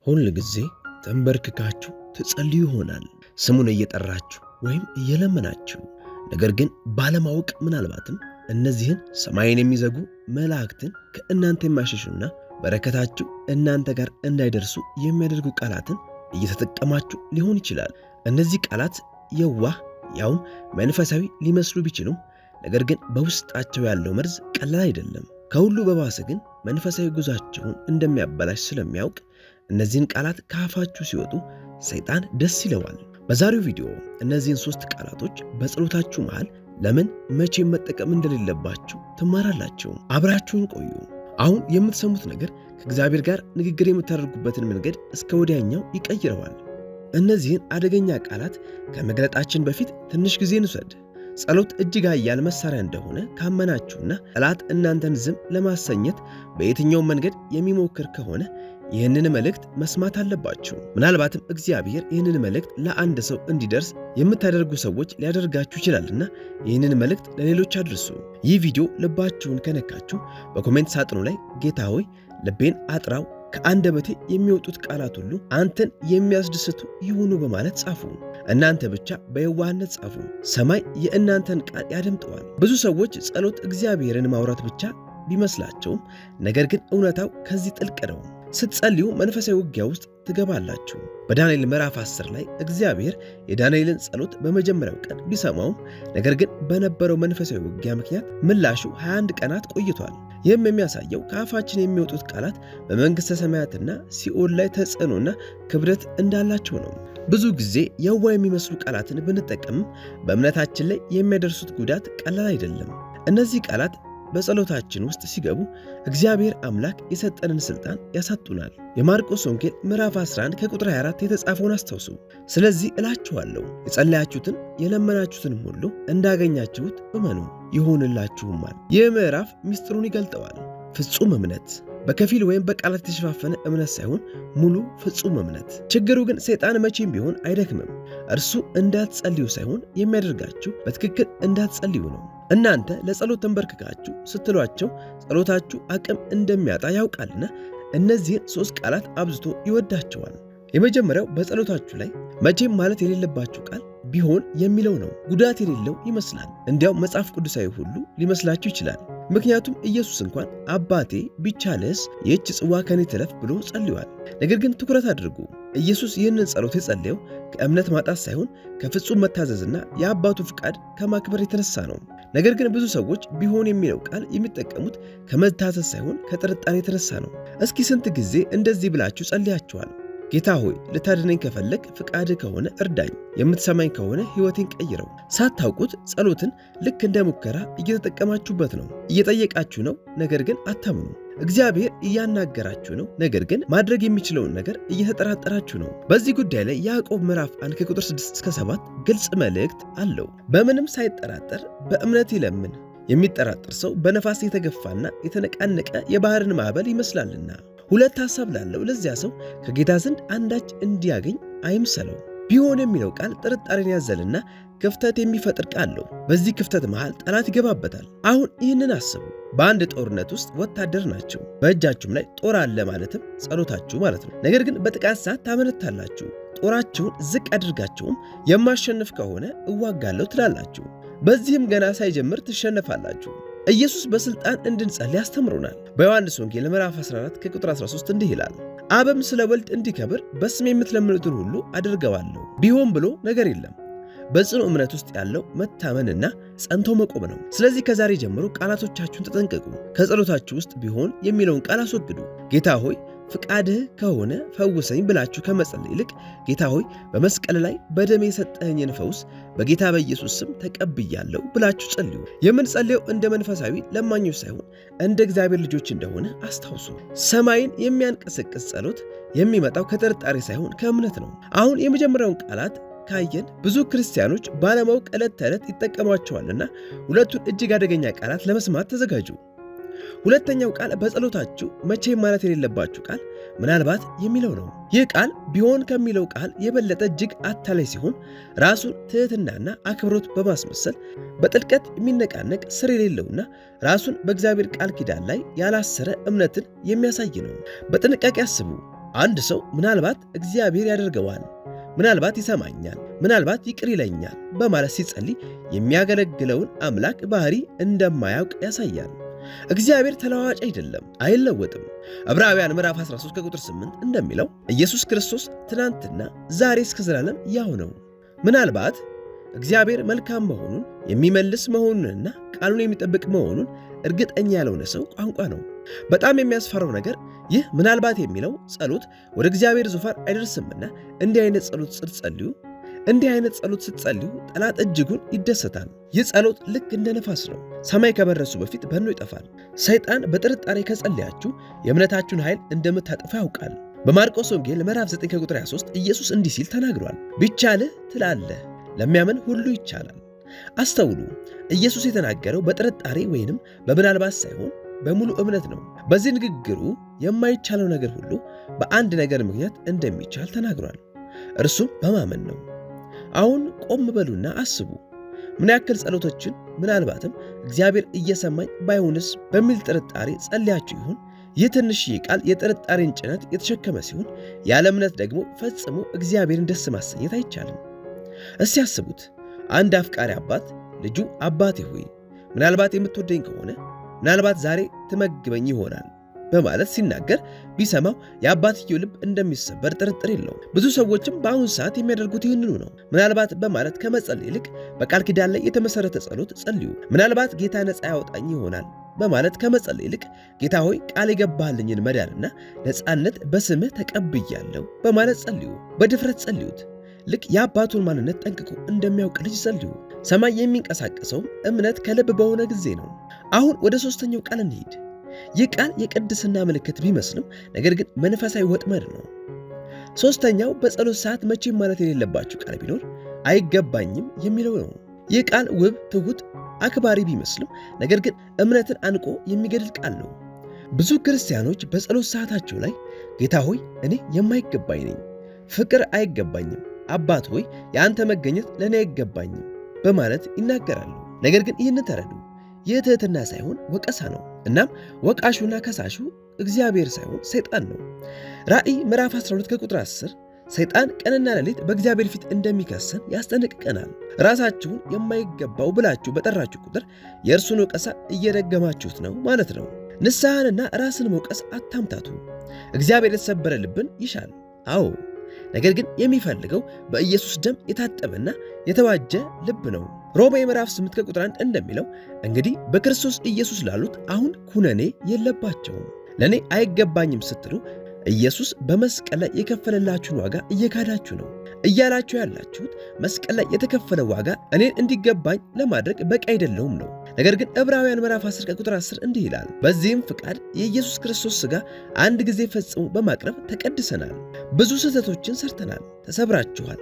ሁል ጊዜ ተንበርክካችሁ ትጸልዩ ይሆናል ስሙን እየጠራችሁ ወይም እየለመናችሁ። ነገር ግን ባለማወቅ ምናልባትም እነዚህን ሰማይን የሚዘጉ መላእክትን ከእናንተ የማይሸሹና በረከታችሁ እናንተ ጋር እንዳይደርሱ የሚያደርጉ ቃላትን እየተጠቀማችሁ ሊሆን ይችላል። እነዚህ ቃላት የዋህ ያውም መንፈሳዊ ሊመስሉ ቢችሉም ነገር ግን በውስጣቸው ያለው መርዝ ቀላል አይደለም። ከሁሉ በባሰ ግን መንፈሳዊ ጉዟቸውን እንደሚያበላሽ ስለሚያውቅ እነዚህን ቃላት ከአፋችሁ ሲወጡ ሰይጣን ደስ ይለዋል። በዛሬው ቪዲዮ እነዚህን 3 ቃላቶች በጸሎታችሁ መሃል ለምን መቼም መጠቀም እንደሌለባችሁ ትማራላችሁ። አብራችሁን ቆዩ። አሁን የምትሰሙት ነገር ከእግዚአብሔር ጋር ንግግር የምታደርጉበትን መንገድ እስከ ወዲያኛው ይቀይረዋል። እነዚህን አደገኛ ቃላት ከመግለጣችን በፊት ትንሽ ጊዜ እንውሰድ። ጸሎት እጅግ ኃያል መሳሪያ እንደሆነ ካመናችሁና ጠላት እናንተን ዝም ለማሰኘት በየትኛውም መንገድ የሚሞክር ከሆነ ይህንን መልእክት መስማት አለባችሁ። ምናልባትም እግዚአብሔር ይህንን መልእክት ለአንድ ሰው እንዲደርስ የምታደርጉ ሰዎች ሊያደርጋችሁ ይችላልና ይህንን መልእክት ለሌሎች አድርሱ። ይህ ቪዲዮ ልባችሁን ከነካችሁ በኮሜንት ሳጥኑ ላይ ጌታ ሆይ ልቤን አጥራው፣ ከአንደበቴ የሚወጡት ቃላት ሁሉ አንተን የሚያስደስቱ ይሁኑ በማለት ጻፉ። እናንተ ብቻ በየዋህነት ጻፉ። ሰማይ የእናንተን ቃል ያደምጠዋል። ብዙ ሰዎች ጸሎት እግዚአብሔርን ማውራት ብቻ ቢመስላቸውም ነገር ግን እውነታው ከዚህ ጥልቅ ነው። ስትጸልዩ መንፈሳዊ ውጊያ ውስጥ ትገባላችሁ። በዳንኤል ምዕራፍ 10 ላይ እግዚአብሔር የዳንኤልን ጸሎት በመጀመሪያው ቀን ቢሰማውም ነገር ግን በነበረው መንፈሳዊ ውጊያ ምክንያት ምላሹ 21 ቀናት ቆይቷል። ይህም የሚያሳየው ከአፋችን የሚወጡት ቃላት በመንግሥተ ሰማያትና ሲኦል ላይ ተጽዕኖና ክብደት እንዳላቸው ነው። ብዙ ጊዜ የዋህ የሚመስሉ ቃላትን ብንጠቀምም በእምነታችን ላይ የሚያደርሱት ጉዳት ቀላል አይደለም። እነዚህ ቃላት በጸሎታችን ውስጥ ሲገቡ እግዚአብሔር አምላክ የሰጠንን ሥልጣን ያሳጡናል። የማርቆስ ወንጌል ምዕራፍ 11 ከቁጥር 24 የተጻፈውን አስታውሱ። ስለዚህ እላችኋለሁ የጸለያችሁትን የለመናችሁትንም ሁሉ እንዳገኛችሁት እመኑ ይሆንላችሁማል። ይህ ምዕራፍ ምስጢሩን ይገልጠዋል። ፍጹም እምነት በከፊል ወይም በቃላት የተሸፋፈነ እምነት ሳይሆን ሙሉ ፍጹም እምነት። ችግሩ ግን ሰይጣን መቼም ቢሆን አይደክምም። እርሱ እንዳትጸልዩ ሳይሆን የሚያደርጋችሁ በትክክል እንዳትጸልዩ ነው። እናንተ ለጸሎት ተንበርክካችሁ ስትሏቸው ጸሎታችሁ አቅም እንደሚያጣ ያውቃልና እነዚህን 3 ቃላት አብዝቶ ይወዳቸዋል። የመጀመሪያው በጸሎታችሁ ላይ መቼም ማለት የሌለባችሁ ቃል ቢሆን የሚለው ነው። ጉዳት የሌለው ይመስላል። እንዲያው መጽሐፍ ቅዱሳዊ ሁሉ ሊመስላችሁ ይችላል። ምክንያቱም ኢየሱስ እንኳን አባቴ ቢቻልስ ይህች ጽዋ ከኔ ትለፍ ብሎ ጸልዮአል። ነገር ግን ትኩረት አድርጉ። ኢየሱስ ይህንን ጸሎት የጸለየው ከእምነት ማጣት ሳይሆን ከፍጹም መታዘዝና የአባቱ ፍቃድ ከማክበር የተነሳ ነው። ነገር ግን ብዙ ሰዎች ቢሆን የሚለው ቃል የሚጠቀሙት ከመታዘዝ ሳይሆን ከጥርጣሬ የተነሳ ነው። እስኪ ስንት ጊዜ እንደዚህ ብላችሁ ጸልያችኋል? ጌታ ሆይ ልታድነኝ ከፈለግ ፍቃድህ ከሆነ እርዳኝ፣ የምትሰማኝ ከሆነ ሕይወቴን ቀይረው። ሳታውቁት ጸሎትን ልክ እንደ ሙከራ እየተጠቀማችሁበት ነው። እየጠየቃችሁ ነው፣ ነገር ግን አታምኑ። እግዚአብሔር እያናገራችሁ ነው፣ ነገር ግን ማድረግ የሚችለውን ነገር እየተጠራጠራችሁ ነው። በዚህ ጉዳይ ላይ ያዕቆብ ምዕራፍ 1 ከቁጥር 6 እስከ 7 ግልጽ መልእክት አለው። በምንም ሳይጠራጠር በእምነት ይለምን። የሚጠራጠር ሰው በነፋስ የተገፋና የተነቃነቀ የባህርን ማዕበል ይመስላልና። 2 ሐሳብ ላለው ለዚያ ሰው ከጌታ ዘንድ አንዳች እንዲያገኝ አይምሰለው። ቢሆን የሚለው ቃል ጥርጣሬን ያዘልና ክፍተት የሚፈጥር ቃል ነው። በዚህ ክፍተት መሃል ጠላት ይገባበታል። አሁን ይህንን አስቡ። በአንድ ጦርነት ውስጥ ወታደር ናቸው። በእጃችሁም ላይ ጦር አለ ማለትም ጸሎታችሁ ማለት ነው። ነገር ግን በጥቃት ሰዓት ታመነታላችሁ። ጦራችሁን ዝቅ አድርጋችሁም የማሸንፍ ከሆነ እዋጋለሁ ትላላችሁ። በዚህም ገና ሳይጀምር ትሸነፋላችሁ። ኢየሱስ በሥልጣን እንድንጸልይ ያስተምሩናል። በዮሐንስ ወንጌል ምዕራፍ 14 ከቁጥር 13 እንዲህ ይላል፣ አብም ስለ ወልድ እንዲከብር በስሜ የምትለምኑትን ሁሉ አድርገዋለሁ። ቢሆን ብሎ ነገር የለም። በጽኑ እምነት ውስጥ ያለው መታመንና ጸንቶ መቆም ነው። ስለዚህ ከዛሬ ጀምሮ ቃላቶቻችሁን ተጠንቀቁ። ከጸሎታችሁ ውስጥ ቢሆን የሚለውን ቃል አስወግዱ። ጌታ ሆይ ፍቃድህ ከሆነ ፈውሰኝ ብላችሁ ከመጸለይ ይልቅ ጌታ ሆይ በመስቀል ላይ በደሜ የሰጠኸኝን ፈውስ በጌታ በኢየሱስ ስም ተቀብያለሁ ብላችሁ ጸልዩ። የምንጸልየው እንደ መንፈሳዊ ለማኞች ሳይሆን እንደ እግዚአብሔር ልጆች እንደሆነ አስታውሱ። ሰማይን የሚያንቀሰቅስ ጸሎት የሚመጣው ከጥርጣሬ ሳይሆን ከእምነት ነው። አሁን የመጀመሪያውን ቃላት ካየን ብዙ ክርስቲያኖች ባለማወቅ ዕለት ተዕለት ይጠቀሟቸዋልና ሁለቱን እጅግ አደገኛ ቃላት ለመስማት ተዘጋጁ። ሁለተኛው ቃል በጸሎታችሁ መቼም ማለት የሌለባችሁ ቃል ምናልባት የሚለው ነው። ይህ ቃል ቢሆን ከሚለው ቃል የበለጠ እጅግ አታላይ ሲሆን ራሱን ትሕትናና አክብሮት በማስመሰል በጥልቀት የሚነቃነቅ ስር የሌለውና ራሱን በእግዚአብሔር ቃል ኪዳን ላይ ያላሰረ እምነትን የሚያሳይ ነው። በጥንቃቄ አስቡ። አንድ ሰው ምናልባት እግዚአብሔር ያደርገዋል፣ ምናልባት ይሰማኛል፣ ምናልባት ይቅር ይለኛል በማለት ሲጸልይ የሚያገለግለውን አምላክ ባህሪ እንደማያውቅ ያሳያል። እግዚአብሔር ተለዋዋጭ አይደለም፣ አይለወጥም። ዕብራውያን ምዕራፍ 13 ከቁጥር 8 እንደሚለው ኢየሱስ ክርስቶስ ትናንትና ዛሬ እስከ ዘላለም ያው ነው። ምናልባት እግዚአብሔር መልካም መሆኑን የሚመልስ መሆኑንና ቃሉን የሚጠብቅ መሆኑን እርግጠኛ ያልሆነ ሰው ቋንቋ ነው። በጣም የሚያስፈራው ነገር ይህ ምናልባት የሚለው ጸሎት ወደ እግዚአብሔር ዙፋን አይደርስምና እንዲህ አይነት ጸሎት ስትጸልዩ ጠላት እጅጉን ይደሰታል። ይህ ጸሎት ልክ እንደ ነፋስ ነው። ሰማይ ከመድረሱ በፊት በኖ ይጠፋል። ሰይጣን በጥርጣሬ ከጸለያችሁ የእምነታችሁን ኃይል እንደምታጠፋ ያውቃል። በማርቆስ ወንጌል ምዕራፍ 9 ከቁጥር 23 ኢየሱስ እንዲህ ሲል ተናግሯል። ቢቻልህ ትላለህ፣ ለሚያምን ሁሉ ይቻላል። አስተውሉ፣ ኢየሱስ የተናገረው በጥርጣሬ ወይንም በምናልባት ሳይሆን በሙሉ እምነት ነው። በዚህ ንግግሩ የማይቻለው ነገር ሁሉ በአንድ ነገር ምክንያት እንደሚቻል ተናግሯል። እርሱም በማመን ነው። አሁን ቆም በሉና አስቡ። ምን ያክል ጸሎቶችን ምናልባትም እግዚአብሔር እየሰማኝ ባይሆንስ በሚል ጥርጣሬ ጸልያችሁ ይሆን? ይህ ትንሽዬ ቃል የጥርጣሬን ጭነት የተሸከመ ሲሆን ያለ እምነት ደግሞ ፈጽሞ እግዚአብሔርን ደስ ማሰኘት አይቻልም። እስቲ አስቡት። አንድ አፍቃሪ አባት ልጁ አባቴ ሆይ ምናልባት የምትወደኝ ከሆነ ምናልባት ዛሬ ትመግበኝ ይሆናል በማለት ሲናገር ቢሰማው የአባትየው ልብ እንደሚሰበር ጥርጥር የለውም። ብዙ ሰዎችም በአሁኑ ሰዓት የሚያደርጉት ይህንኑ ነው። ምናልባት በማለት ከመጸለይ ይልቅ በቃል ኪዳን ላይ የተመሰረተ ጸሎት ጸልዩ። ምናልባት ጌታ ነፃ ያወጣኝ ይሆናል በማለት ከመጸለይ ይልቅ ጌታ ሆይ ቃል የገባህልኝን መዳንና ነፃነት በስምህ ተቀብያለሁ በማለት ጸልዩ። በድፍረት ጸልዩት። ልክ የአባቱን ማንነት ጠንቅቆ እንደሚያውቅ ልጅ ጸልዩ። ሰማይ የሚንቀሳቀሰውም እምነት ከልብ በሆነ ጊዜ ነው። አሁን ወደ ሦስተኛው ቃል እንሂድ። ይህ ቃል የቅድስና ምልክት ቢመስልም ነገር ግን መንፈሳዊ ወጥመድ ነው። ሦስተኛው በጸሎት ሰዓት መቼም ማለት የሌለባችሁ ቃል ቢኖር አይገባኝም የሚለው ነው። ይህ ቃል ውብ፣ ትሑት፣ አክባሪ ቢመስልም ነገር ግን እምነትን አንቆ የሚገድል ቃል ነው። ብዙ ክርስቲያኖች በጸሎት ሰዓታቸው ላይ ጌታ ሆይ እኔ የማይገባኝ ነኝ፣ ፍቅር አይገባኝም፣ አባት ሆይ የአንተ መገኘት ለእኔ አይገባኝም በማለት ይናገራሉ። ነገር ግን ይህንን ተረዱ። ይህ ትሕትና ሳይሆን ወቀሳ ነው። እናም ወቃሹና ከሳሹ እግዚአብሔር ሳይሆን ሰይጣን ነው። ራእይ ምዕራፍ 12 ከቁጥር 10 ሰይጣን ቀንና ሌሊት በእግዚአብሔር ፊት እንደሚከሰን ያስጠነቅቀናል። ራሳችሁን የማይገባው ብላችሁ በጠራችሁ ቁጥር የእርሱን ወቀሳ እየደገማችሁት ነው ማለት ነው። ንስሐንና ራስን መውቀስ አታምታቱ። እግዚአብሔር የተሰበረ ልብን ይሻል። አዎ፣ ነገር ግን የሚፈልገው በኢየሱስ ደም የታጠበና የተዋጀ ልብ ነው። ሮሜ ምዕራፍ 8 ከቁጥር 1 እንደሚለው እንግዲህ በክርስቶስ ኢየሱስ ላሉት አሁን ኩነኔ የለባቸውም። ለእኔ አይገባኝም ስትሉ ኢየሱስ በመስቀል ላይ የከፈለላችሁን ዋጋ እየካዳችሁ ነው። እያላችሁ ያላችሁት መስቀል ላይ የተከፈለ ዋጋ እኔን እንዲገባኝ ለማድረግ በቂ አይደለውም ነው። ነገር ግን ዕብራውያን ምዕራፍ 10 ከቁጥር 10 እንዲህ ይላል፣ በዚህም ፍቃድ የኢየሱስ ክርስቶስ ሥጋ አንድ ጊዜ ፈጽሞ በማቅረብ ተቀድሰናል። ብዙ ስህተቶችን ሰርተናል፣ ተሰብራችኋል።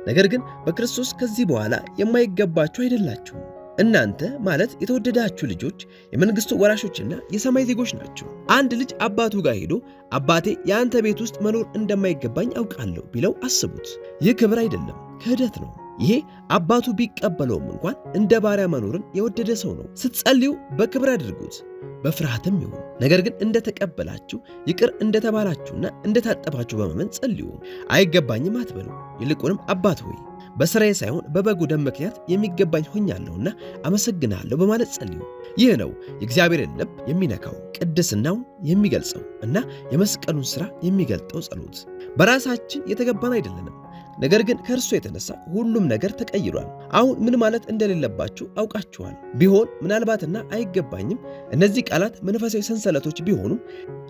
ነገር ግን በክርስቶስ ከዚህ በኋላ የማይገባችሁ አይደላችሁም። እናንተ ማለት የተወደዳችሁ ልጆች የመንግስቱ ወራሾችና የሰማይ ዜጎች ናቸው። አንድ ልጅ አባቱ ጋር ሄዶ አባቴ የአንተ ቤት ውስጥ መኖር እንደማይገባኝ አውቃለሁ ቢለው አስቡት። ይህ ክብር አይደለም፣ ክህደት ነው። ይሄ አባቱ ቢቀበለውም እንኳን እንደ ባሪያ መኖርን የወደደ ሰው ነው። ስትጸልዩ በክብር አድርጉት፣ በፍርሃትም ይሁን። ነገር ግን እንደተቀበላችሁ ይቅር እንደተባላችሁና እንደታጠባችሁ በማመን ጸልዩ። አይገባኝም አትበሉ። ይልቁንም አባት ሆይ በሥራዬ ሳይሆን በበጉ ደም ምክንያት የሚገባኝ ሆኛለሁና አመሰግናለሁ በማለት ጸልዩ። ይህ ነው የእግዚአብሔርን ልብ የሚነካው፣ ቅድስናውን የሚገልጸው እና የመስቀሉን ሥራ የሚገልጠው ጸሎት። በራሳችን የተገባን አይደለንም፣ ነገር ግን ከእርሱ የተነሳ ሁሉም ነገር ተቀይሯል። አሁን ምን ማለት እንደሌለባችሁ አውቃችኋል። ቢሆን ምናልባትና አይገባኝም እነዚህ ቃላት መንፈሳዊ ሰንሰለቶች ቢሆኑም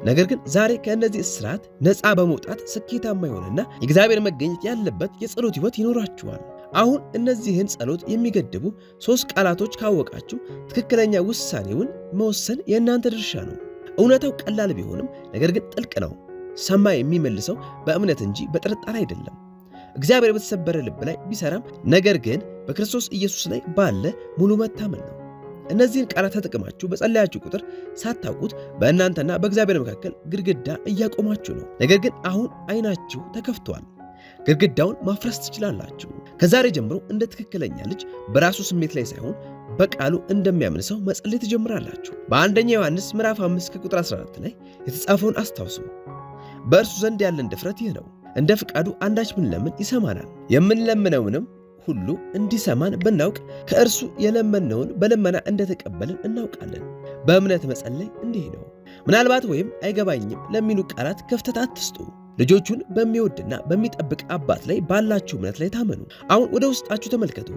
ነገር ግን ዛሬ ከእነዚህ እስራት ነፃ በመውጣት ስኬታማ የሆነና የእግዚአብሔር መገኘት ያለበት የጸሎት ሕይወት ይኖራችኋል። አሁን እነዚህን ጸሎት የሚገድቡ 3 ቃላቶች ካወቃችሁ ትክክለኛ ውሳኔውን መወሰን የእናንተ ድርሻ ነው። እውነታው ቀላል ቢሆንም ነገር ግን ጥልቅ ነው። ሰማይ የሚመልሰው በእምነት እንጂ በጥርጣሬ አይደለም። እግዚአብሔር በተሰበረ ልብ ላይ ቢሰራም ነገር ግን በክርስቶስ ኢየሱስ ላይ ባለ ሙሉ መታመን ነው። እነዚህን ቃላት ተጠቅማችሁ በጸለያችሁ ቁጥር ሳታውቁት በእናንተና በእግዚአብሔር መካከል ግድግዳ እያቆማችሁ ነው። ነገር ግን አሁን ዓይናችሁ ተከፍቷል። ግድግዳውን ማፍረስ ትችላላችሁ። ከዛሬ ጀምሮ እንደ ትክክለኛ ልጅ በራሱ ስሜት ላይ ሳይሆን በቃሉ እንደሚያምን ሰው መጸለይ ትጀምራላችሁ። በአንደኛ ዮሐንስ ምዕራፍ 5 ከቁጥር 14 ላይ የተጻፈውን አስታውሱ። በእርሱ ዘንድ ያለን ድፍረት ይህ ነው። እንደ ፍቃዱ አንዳች ብንለምን ይሰማናል። የምንለምነውንም ሁሉ እንዲሰማን ብናውቅ ከእርሱ የለመነውን በልመና እንደተቀበልን እናውቃለን። በእምነት መጸለይ እንዲህ ነው። ምናልባት ወይም አይገባኝም ለሚሉ ቃላት ክፍተት አትስጡ። ልጆቹን በሚወድና በሚጠብቅ አባት ላይ ባላችሁ እምነት ላይ ታመኑ። አሁን ወደ ውስጣችሁ ተመልከቱ።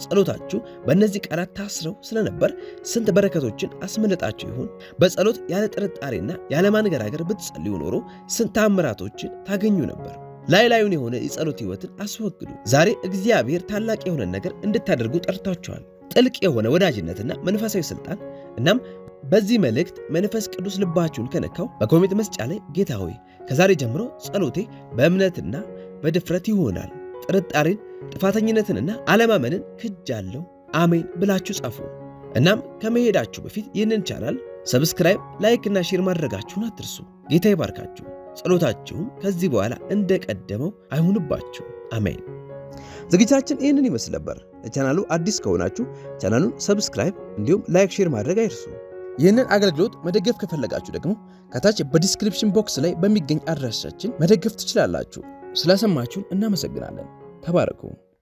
ጸሎታችሁ በእነዚህ ቃላት ታስረው ስለነበር ስንት በረከቶችን አስመለጣችሁ ይሆን? በጸሎት ያለ ጥርጣሬና ያለ ማንገራገር ብትጸልዩ ኖሮ ስንት ተአምራቶችን ታገኙ ነበር። ላዩን የሆነ የጸሎት ሕይወትን አስወግዱ። ዛሬ እግዚአብሔር ታላቅ የሆነ ነገር እንድታደርጉ ጠርቷችኋል። ጥልቅ የሆነ ወዳጅነትና መንፈሳዊ ሥልጣን። እናም በዚህ መልእክት መንፈስ ቅዱስ ልባችሁን ከነካው በኮሜንት መስጫ ላይ ጌታ ሆይ ከዛሬ ጀምሮ ጸሎቴ በእምነትና በድፍረት ይሆናል፣ ጥርጣሬን፣ ጥፋተኝነትንና አለማመንን ክጃለሁ፣ አሜን ብላችሁ ጻፉ። እናም ከመሄዳችሁ በፊት ይህንን ቻናል ሰብስክራይብ፣ ላይክ እና ሼር ማድረጋችሁን አትርሱ። ጌታ ይባርካችሁ። ጸሎታችሁም ከዚህ በኋላ እንደቀደመው አይሁንባችሁ። አሜን። ዝግጅታችን ይህንን ይመስል ነበር። ለቻናሉ አዲስ ከሆናችሁ ቻናሉን ሰብስክራይብ እንዲሁም ላይክ፣ ሼር ማድረግ አይርሱ። ይህንን አገልግሎት መደገፍ ከፈለጋችሁ ደግሞ ከታች በዲስክሪፕሽን ቦክስ ላይ በሚገኝ አድራሻችን መደገፍ ትችላላችሁ። ስለሰማችሁን እናመሰግናለን። ተባረኩ።